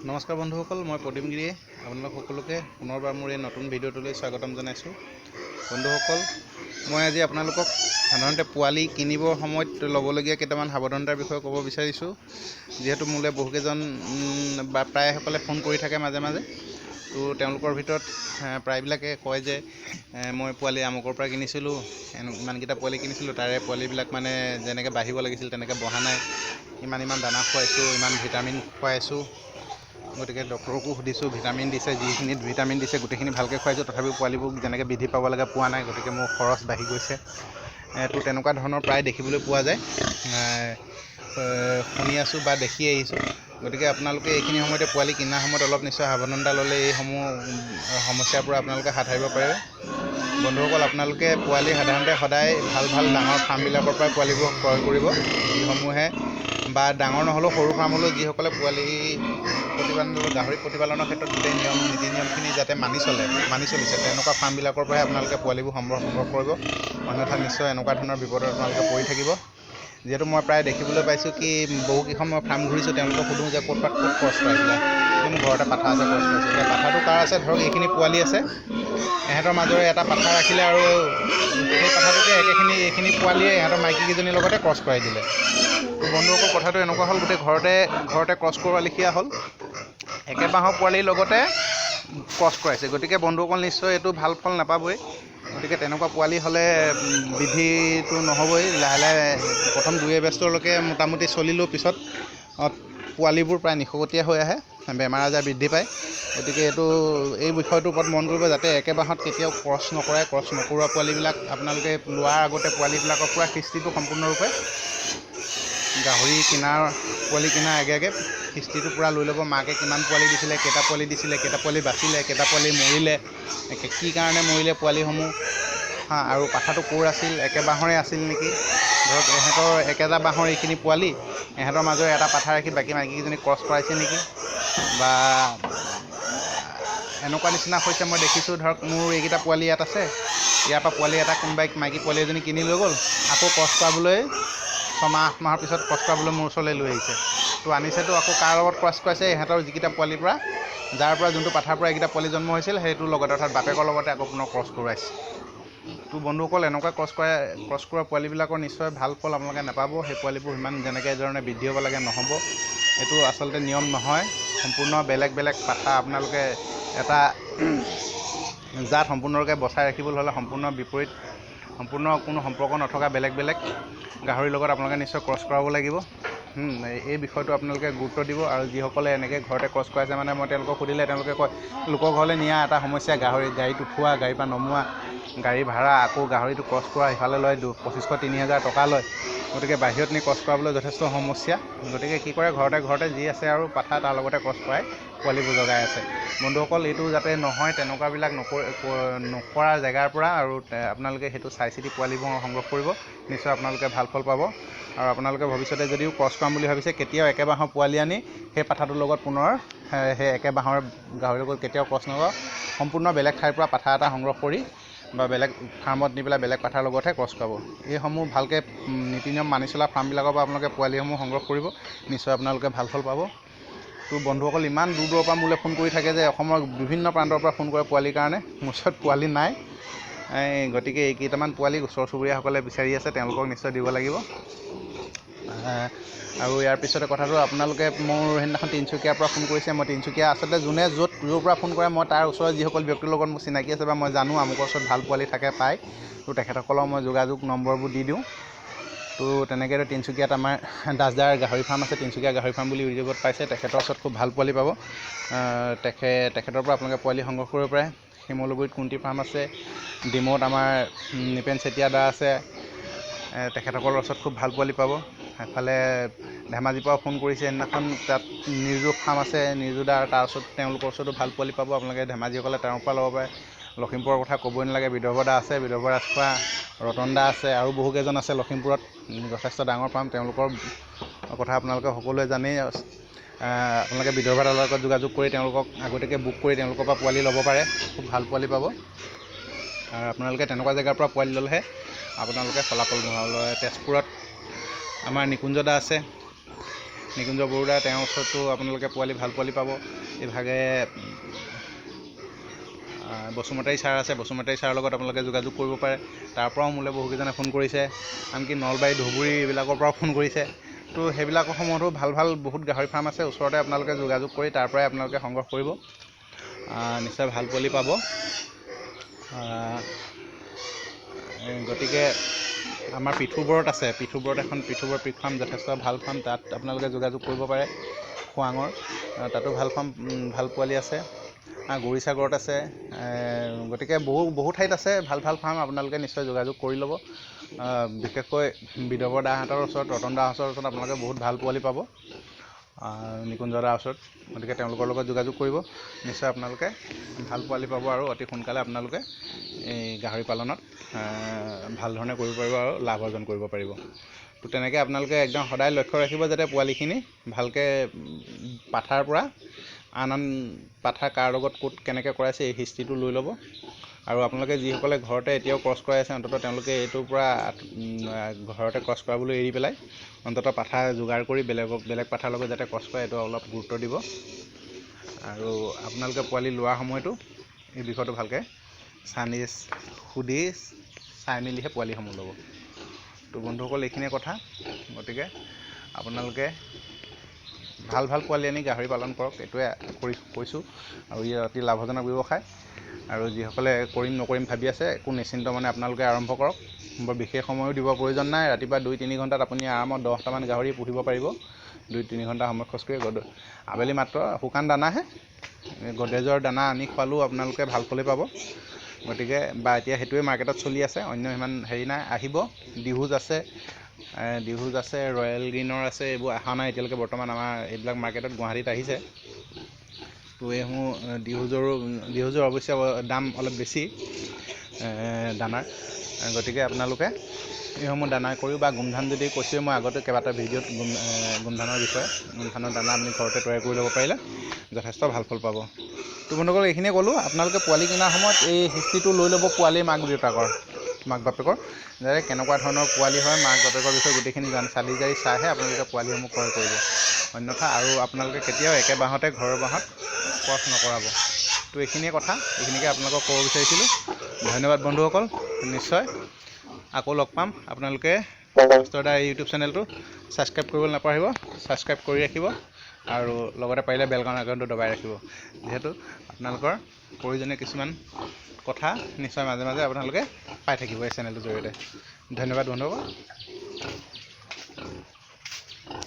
নমস্কাৰ বন্ধুসকল, মই প্ৰদীপ গিৰিয়ে আপোনালোক সকলোকে পুনৰবাৰ মোৰ এই নতুন ভিডিঅ'টোলৈ স্বাগতম জনাইছোঁ। বন্ধুসকল, মই আজি আপোনালোকক সাধাৰণতে পোৱালি কিনিবৰ সময়ত ল'বলগীয়া কেইটামান সাৱধানতাৰ বিষয়ে ক'ব বিচাৰিছোঁ। যিহেতু মোলৈ বহুকেইজন বা প্ৰায়সকলে ফোন কৰি থাকে মাজে মাজে, তো তেওঁলোকৰ ভিতৰত প্ৰায়বিলাকে কয় যে মই পোৱালি আমুকৰ পৰা কিনিছিলোঁ, ইমানকেইটা পোৱালি কিনিছিলোঁ, তাৰে পোৱালিবিলাক মানে যেনেকৈ বাঢ়িব লাগিছিল তেনেকৈ বঢ়া নাই, ইমান দানা খুৱাইছোঁ, ইমান ভিটামিন খুৱাইছোঁ, গতিকে ডক্টৰকো সুধিছোঁ, ভিটামিন দিছে, যিখিনিত ভিটামিন দিছে গোটেইখিনি ভালকৈ খুৱাইছোঁ, তথাপিও পোৱালিবোৰ যেনেকৈ বৃদ্ধি পাব লাগে পোৱা নাই, গতিকে মোৰ খৰচ বাঢ়ি গৈছে। তো তেনেকুৱা ধৰণৰ প্ৰায় দেখিবলৈ পোৱা যায়, শুনি আছোঁ বা দেখি আহিছোঁ। গতিকে আপোনালোকে এইখিনি সময়তে পোৱালি কিনাৰ সময়ত অলপ নিশ্চয় সাৱধানতা ল'লে এইসমূহ সমস্যাৰ পৰা আপোনালোকে হাত সাৰিব পাৰে। বন্ধুসকল, আপোনালোকে পোৱালি সাধাৰণতে সদায় ভাল ডাঙৰ ফাৰ্মবিলাকৰ পৰাই পোৱালিবোৰ ক্ৰয় কৰিব, যিসমূহে বা ডাঙৰ নহ'লেও সৰু ফাৰ্ম হ'লেও যিসকলে পোৱালি গাহৰি প্ৰতিপালনৰ ক্ষেত্ৰত গোটেই নীতি নিয়মখিনি যাতে মানি চলিছে তেনেকুৱা ফাৰ্মবিলাকৰ পৰাই আপোনালোকে পোৱালিবোৰ সংগ্ৰহ কৰিব, অন্যথা নিশ্চয় এনেকুৱা ধৰণৰ বিপদত আপোনালোকে পৰি থাকিব। যিহেতু মই প্ৰায় দেখিবলৈ পাইছোঁ কি বহুকেইখন মই ফাৰ্ম ঘূৰিছোঁ, তেওঁলোকক সোধোঁ যে ক'ত ক্ৰছ কৰাইছিলে, কিন্তু ঘৰতে পাঠা আছে ক্ৰছ কৰাইছে। এতিয়া পাঠাটো কাৰ আছে, ধৰক এইখিনি পোৱালি আছে, ইহঁতৰ মাজৰে এটা পাঠা ৰাখিলে আৰু সেই পাঠাটোকে এইখিনি পোৱালিয়ে ইহঁতৰ মাইকীকেইজনীৰ লগতে ক্ৰছ কৰাই দিলে। তো বন্ধুসকল, কথাটো এনেকুৱা হ'ল, গোটেই ঘৰতে ক্ৰছ কৰোৱা লিখীয়া হ'ল, একে বাঁহৰ পোৱালিৰ লগতে ক্ৰছ কৰাইছে। গতিকে বন্ধুসকল, নিশ্চয় এইটো ভাল ফল নাপাবই। গতিকে তেনেকুৱা পোৱালি হ'লে বৃদ্ধিটো নহ'বই, লাহে প্ৰথম 2 এবছৰলৈকে মোটামুটি চলিলেও পিছত পোৱালিবোৰ প্ৰায় নিশকতীয়া হৈ আহে, বেমাৰ আজাৰ বৃদ্ধি পায়। গতিকে এই বিষয়টোৰ ওপৰত মন কৰিব, যাতে একে বাঁহত কেতিয়াও ক্ৰছ নকৰাই। ক্ৰছ নকৰোৱা পোৱালিবিলাক আপোনালোকে লোৱাৰ আগতে পোৱালিবিলাকৰ পৰা হিষ্ট্ৰীটো সম্পূৰ্ণৰূপে গাহৰি পোৱালি কিনাৰ আগে হিষ্ট্ৰীটো পূৰা লৈ ল'ব। মাকে কিমান পোৱালি দিছিলে, কেইটা পোৱালি বাচিলে, কেইটা পোৱালি মৰিলে, কি কাৰণে মৰিলে পোৱালিসমূহ, আৰু পাঠাটো ক'ৰ আছিল, একে বাঁহৰে আছিল নেকি, ধৰক ইহঁতৰ একেটা বাঁহৰ এইখিনি পোৱালি, ইহঁতৰ মাজৰে এটা পাঠা ৰাখি বাকী মাইকীকেইজনী ক্ৰছ কৰাইছে নেকি, বা এনেকুৱা নিচিনা হৈছে। মই দেখিছোঁ, ধৰক মোৰ এইকেইটা পোৱালি ইয়াত আছে, ইয়াৰ পৰা পোৱালি এটা কোনোবাই মাইকী পোৱালি এজনী কিনি লৈ গ'ল, আকৌ ক্ৰছ কৰাবলৈ 6-8 মাহৰ পিছত ক্ৰছ কৰাবলৈ মোৰ ওচৰলৈ লৈ আহিছে। তো আনিছেতো আকৌ কাৰ লগত ক্ৰছ কৰাইছে, ইহঁতৰ যিকেইটা পোৱালিৰ পৰা, যাৰ পৰা যোনটো পাঠাৰ পৰা এইকেইটা পোৱালি জন্ম হৈছিল, সেইটোৰ লগতে, অৰ্থাৎ বাপেকৰ লগতে আকৌ পুনৰ ক্ৰছ কৰোৱাইছে। তো বন্ধুসকল, এনেকুৱা ক্ৰছ কৰা পোৱালিবিলাকৰ নিশ্চয় ভাল ফল আপোনালোকে নাপাব। সেই পোৱালিবোৰ যেনেকৈ ধৰণে বৃদ্ধি হ'ব লাগে নহ'ব, এইটো আচলতে নিয়ম নহয়। সম্পূৰ্ণ বেলেগ পাঠা, আপোনালোকে এটা জাত সম্পূৰ্ণৰূপে বচাই ৰাখিবলৈ হ'লে সম্পূৰ্ণ বিপৰীত, সম্পূৰ্ণ কোনো সম্পৰ্ক নথকা বেলেগ গাহৰিৰ লগত আপোনালোকে নিশ্চয় ক্ৰছ কৰাব লাগিব। এই বিষয়টো আপোনালোকে গুৰুত্ব দিব। আৰু যিসকলে এনেকৈ ঘৰতে ক্ৰছ কৰাইছে, মানে মই তেওঁলোকক সুধিলে তেওঁলোকে কয়, লোকৰ ঘৰলৈ নিয়া এটা সমস্যা, গাড়ীত উঠোৱা, গাড়ীৰ পৰা নমোৱা, গাড়ী ভাড়া, আকৌ গাহৰিটো ক্ৰছ কৰা ইফালে লয় 2500-3000 টকা লয়। গতিকে বাহিৰত নি ক্ৰছ কৰাবলৈ যথেষ্ট সমস্যা। গতিকে কি কৰে, ঘৰতে যি আছে আৰু পাঠা, তাৰ লগতে ক্ৰছ কৰাই পোৱালিবোৰ জগাই আছে। বন্ধুসকল, এইটো যাতে নহয়, তেনেকুৱাবিলাক নকৰা জেগাৰ পৰা আৰু আপোনালোকে সেইটো চাই চিতি পোৱালিবোৰ সংগ্ৰহ কৰিব, নিশ্চয় আপোনালোকে ভাল ফল পাব। আৰু আপোনালোকে ভৱিষ্যতে যদিও ক্ৰছ কৰাম বুলি ভাবিছে, কেতিয়াও একে বাঁহৰ পোৱালি আনি সেই পাঠাটোৰ লগত পুনৰ সেই একে বাঁহৰ গাহৰিৰ লগত কেতিয়াও ক্ৰছ নকৰাব। সম্পূৰ্ণ বেলেগ ঠাইৰ পৰা পাঠা এটা সংগ্ৰহ কৰি বা বেলেগ ফাৰ্মত নি পেলাই বেলেগ পাঠাৰ লগতহে ক্ৰছ কৰাব। এইসমূহ ভালকৈ নীতি নিয়ম মানি চলা ফাৰ্মবিলাকৰ পৰা আপোনালোকে পোৱালিসমূহ সংগ্ৰহ কৰিব, নিশ্চয় আপোনালোকে ভাল ফল পাব। তো বন্ধুসকল, ইমান দূৰৰ পৰা মোলৈ ফোন কৰি থাকে যে, অসমৰ বিভিন্ন প্ৰান্তৰ পৰা ফোন কৰে পোৱালিৰ কাৰণে, মোৰ ওচৰত পোৱালি নাই। গতিকে কেইটামান পোৱালি ওচৰ চুবুৰীয়াসকলে বিচাৰি আছে, তেওঁলোকক নিশ্চয় দিব লাগিব। আৰু ইয়াৰ পিছতে কথাটো, আপোনালোকে মোৰ সেইদিনাখন তিনিচুকীয়াৰ পৰা ফোন কৰিছে। মই তিনিচুকীয়া আচলতে যোনে য'ৰ পৰা ফোন কৰে, মই তাৰ ওচৰৰ যিসকল ব্যক্তিৰ লগত মোৰ চিনাকি আছে বা মই জানো আমুকৰ ওচৰত ভাল পোৱালি থাকে পায়, তো তেখেতসকলৰ মই যোগাযোগ নম্বৰবোৰ দি দিওঁ। তো তেনেকৈ তিনিচুকীয়াত আমাৰ দাসদাৰ গাহৰি ফাৰ্ম আছে, তিনিচুকীয়া গাহৰি ফাৰ্ম বুলি ইউটিউবত পাইছে, তেখেতৰ ওচৰত খুব ভাল পোৱালি পাব। তেখেতৰ পৰা আপোনালোকে পোৱালি সংগ্ৰহ কৰিব পাৰে। শিমলুগুৰিত কুন্তি ফাৰ্ম আছে, ডিমৌত আমাৰ নিপেন চেতিয়া দা আছে, তেখেতসকলৰ ওচৰত খুব ভাল পোৱালি পাব। এফালে ধেমাজিৰ পৰাও ফোন কৰিছে সেইদিনাখন, তাত নিৰ্জু ফাৰ্ম আছে, নিৰ্জু দা, তেওঁলোকৰ ওচৰতো ভাল পোৱালি পাব। আপোনালোকে ধেমাজিসকলে তেওঁৰ পৰা ল'ব পাৰে। লখিমপুৰৰ কথা ক'বই নালাগে, বিদৰ্ভ দা আছে, বিদৰ্ভ ৰাজখোৱা, ৰতন দা আছে, আৰু বহুকেইজন আছে লখিমপুৰত, যথেষ্ট ডাঙৰ ফাৰ্ম, তেওঁলোকৰ কথা আপোনালোকে সকলোৱে জানেই। আপোনালোকে বিদৰ্ভ দাৰ লগত যোগাযোগ কৰি তেওঁলোকক আগতীয়াকৈ বুক কৰি তেওঁলোকৰ পৰা পোৱালি ল'ব পাৰে, খুব ভাল পোৱালি পাব। আৰু আপোনালোকে তেনেকুৱা জেগাৰ পৰা পোৱালি ল'লেহে আপোনালোকে ফলাফল লয়। তেজপুৰত আমাৰ নিকুঞ্জ দা আছে, নিকুঞ্জ বৰুৱা, তেওঁৰ ওচৰতো আপোনালোকে ভাল পোৱালি পাব। এইভাগে বসুমতাৰী ছাৰ আছে, বসুমতাৰী ছাৰৰ লগত আপোনালোকে যোগাযোগ কৰিব পাৰে। তাৰ পৰাও মোলৈ বহুকেইজনে ফোন কৰিছে, আনকি নলবাৰী, ধুবুৰী এইবিলাকৰ পৰাও ফোন কৰিছে। তো সেইবিলাকৰ সমূহতো ভাল বহুত গাহৰি ফাৰ্ম আছে। ওচৰতে আপোনালোকে যোগাযোগ কৰি তাৰ পৰাই আপোনালোকে সংগ্ৰহ কৰিব, নিশ্চয় ভাল পোৱালি পাব। গতিকে আমাৰ পিঠুবৰত আছে, পিঠুবৰত পিঠুবৰ পিক ফাৰ্ম যথেষ্ট ভাল ফাৰ্ম, তাত আপোনালোকে যোগাযোগ কৰিব পাৰে। খোৱাঙৰ তাতো ভাল পোৱালি আছে। গৌৰীসাগৰত আছে। গতিকে বহু ঠাইত আছে ভাল ফাৰ্ম, আপোনালোকে নিশ্চয় যোগাযোগ কৰি ল'ব। বিশেষকৈ বিদৱৰ দাহঁতৰ ওচৰত, ৰতন দাহঁতৰ ওচৰত আপোনালোকে বহুত ভাল পোৱালি পাব, নিকুঞ্জ দাৰ ওচৰত। গতিকে তেওঁলোকৰ লগত যোগাযোগ কৰিব, নিশ্চয় আপোনালোকে ভাল পোৱালি পাব আৰু অতি সোনকালে আপোনালোকে এই গাহৰি পালনত ভাল ধৰণে কৰিব পাৰিব আৰু লাভ অৰ্জন কৰিব পাৰিব। তো তেনেকৈ আপোনালোকে একদম সদায় লক্ষ্য ৰাখিব যাতে পোৱালিখিনি ভালকৈ পাঠাৰ পৰা আন পাঠা কাৰ লগত ক'ত কেনেকৈ কৰাইছে এই হিষ্ট্ৰীটো লৈ ল'ব। আৰু আপোনালোকে যিসকলে ঘৰতে এতিয়াও ক্ৰছ কৰাই আছে, অন্ততঃ তেওঁলোকে এইটোৰ পৰা ঘৰতে ক্ৰছ কৰাবলৈ এৰি পেলাই অন্ততঃ পাঠা যোগাৰ কৰি বেলেগ পাঠাৰ লগত যাতে ক্ৰছ কৰে, এইটো অলপ গুৰুত্ব দিব। আৰু আপোনালোকে পোৱালি লোৱাৰ সময়তো এই বিষয়টো ভালকৈ সুধি চাই মেলিহে পোৱালিসমূহ ল'ব। তো বন্ধুসকল, এইখিনিয়ে কথা। গতিকে আপোনালোকে ভাল পোৱালি আনি গাহৰি পালন কৰক, এইটোৱে কৈছোঁ। আৰু ই অতি লাভজনক ব্যৱসায়। আৰু যিসকলে নকৰিম ভাবি আছে, একো নিশ্চিন্ত মানে আপোনালোকে আৰম্ভ কৰক। বৰ বিশেষ সময়ো দিব প্ৰয়োজন নাই। ৰাতিপুৱা 2-3 ঘণ্টাত আপুনি আৰামত 10টামান গাহৰি পুহিব পাৰিব। 2-3 ঘণ্টা সময় খৰচ কৰি আবেলি মাত্ৰ শুকান দানাহে, গডৰেজৰ দানা আনি খোৱালেও আপোনালোকে ভাল ফলেই পাব। গতিকে এতিয়া সেইটোৱে মাৰ্কেটত চলি আছে, অন্য ইমান হেৰি নাই। আহিব, ডিহুজ আছে, ৰয়েল গ্ৰীণৰ আছে, এইবোৰ অহা নাই এতিয়ালৈকে বৰ্তমান আমাৰ এইবিলাক মাৰ্কেটত গুৱাহাটীত আহিছে। তো এইসমূহ ডিহুজৰ অৱশ্যে দাম অলপ বেছি দানাৰ। গতিকে আপোনালোকে এইসমূহ দানা কৰিও বা গোমধান যদি কৈছোঁৱে, মই আগতে কেইবাটা ভিডিঅ'ত গোমধানৰ বিষয়ে, গোমধানৰ দানা আপুনি ঘৰতে তৈয়াৰ কৰি ল'ব পাৰিলে যথেষ্ট ভাল ফল পাব। তো বন্ধুসকল, এইখিনিয়ে ক'লোঁ। আপোনালোকে পোৱালি কিনাৰ সময়ত এই হিষ্ট্ৰীটো লৈ ল'ব পোৱালিৰ মাক বাপেকৰ, যে কেনেকুৱা ধৰণৰ পোৱালি হয়, মাক বাপেকৰ বিষয়ে গোটেইখিনি চালি জাৰি চাইহে আপোনালোকে পোৱালিসমূহ ক্ৰয় কৰিব। অন্যথা আৰু আপোনালোকে কেতিয়াও একে বাঁহতে ঘৰৰ বাঁহত ক্ৰছ নকৰাব। তো এইখিনিয়ে কথা, এইখিনিকে আপোনালোকক ক'ব বিচাৰিছিলোঁ। ধন্যবাদ বন্ধুসকল, নিশ্চয় আকৌ লগ পাম। আপোনালোকে মাষ্টৰ দা ইউটিউব চেনেলটো ছাবস্ক্ৰাইব কৰিবলৈ নাপাহৰিব, ছাবস্ক্ৰাইব কৰি ৰাখিব আৰু লগতে পাৰিলে বেলকন আইকনটো দবাই ৰাখিব, যিহেতু আপোনালোকৰ প্ৰয়োজনীয় কিছুমান কথা নিশ্চয় মাজে মাজে আপোনালোকে পাই থাকিব এই চেনেলটোৰ জৰিয়তে। ধন্যবাদ বন্ধুসকল।